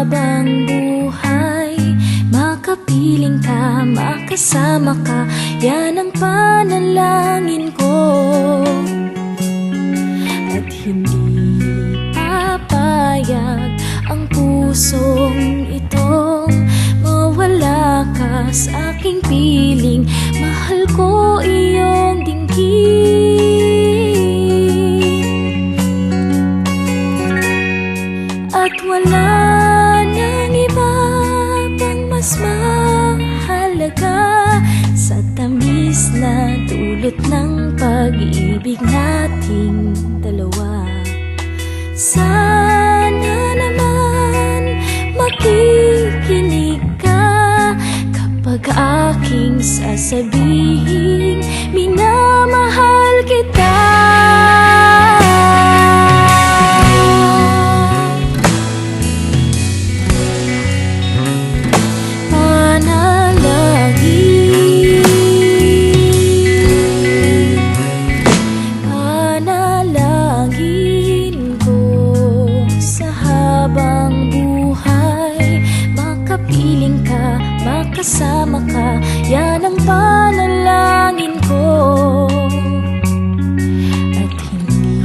habang buhay. Makapiling ka, makasama ka, yan ang panalangin ko. At hindi papayag ang pusong itong mawala ka sa aking piling. Mahal ko iyong dinggin, at wala nang iba pang mas mahalaga sa tamis na dulot ng pag-ibig nating dalawa. Sana naman makikinig ka kapag aking sasabihin minamahal kita. Panalangin ko sa habang buhay. Makapiling ka, makasama ka, yan ang panalangin ko. At hindi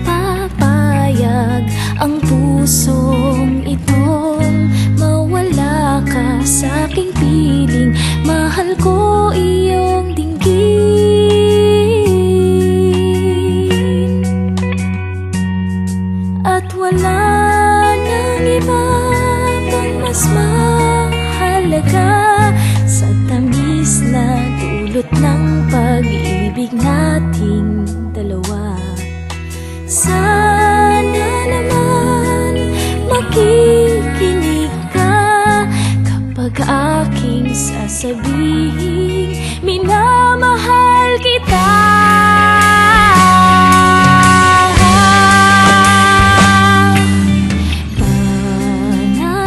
papayag ang pusong itong mawala ka sa aking piling. Mahal ko iyong dinggin, at wala nang iba pang mas mahalaga sa tamis na dulot ng pag-ibig nating dalawa. Sana naman makikinig ka kapag aking sasabihin minamahal kita.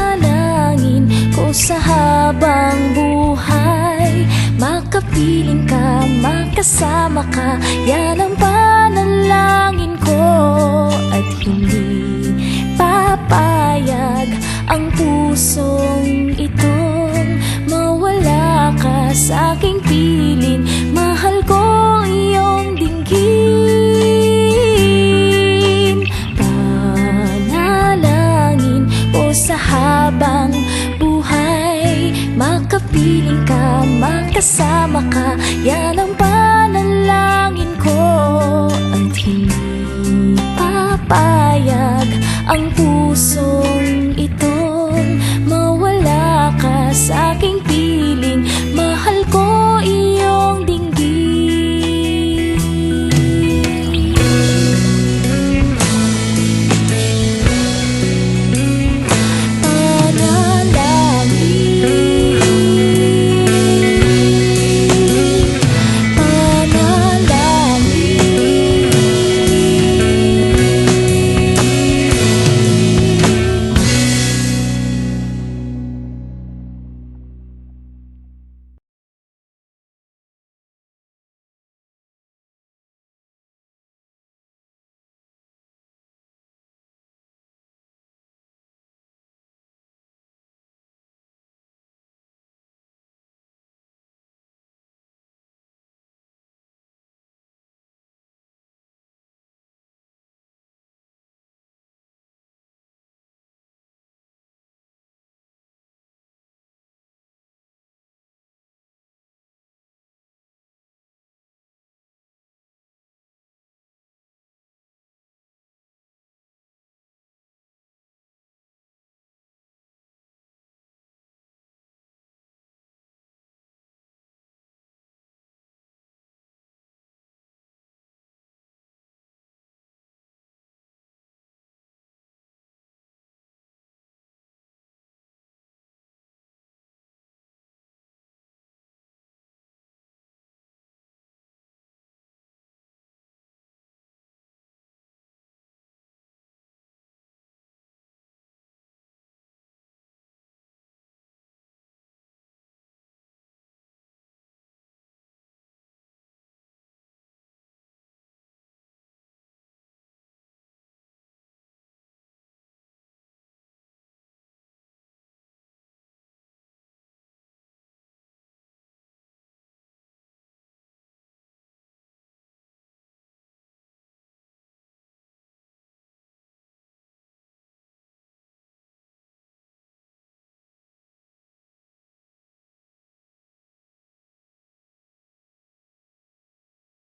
Panalangin ko sa habang buhay. Makapiling ka, makasama ka, yan ang panalangin ko. At hindi papayag ang pusong itong mawala ka sa aking piling. Mahal ko iyong dinggin, panalangin ko sa habang buhay. Makapiling ka, makasama ka, yan ang panalangin ko. At hindi papayag ang pusong itong mawala ka sa aking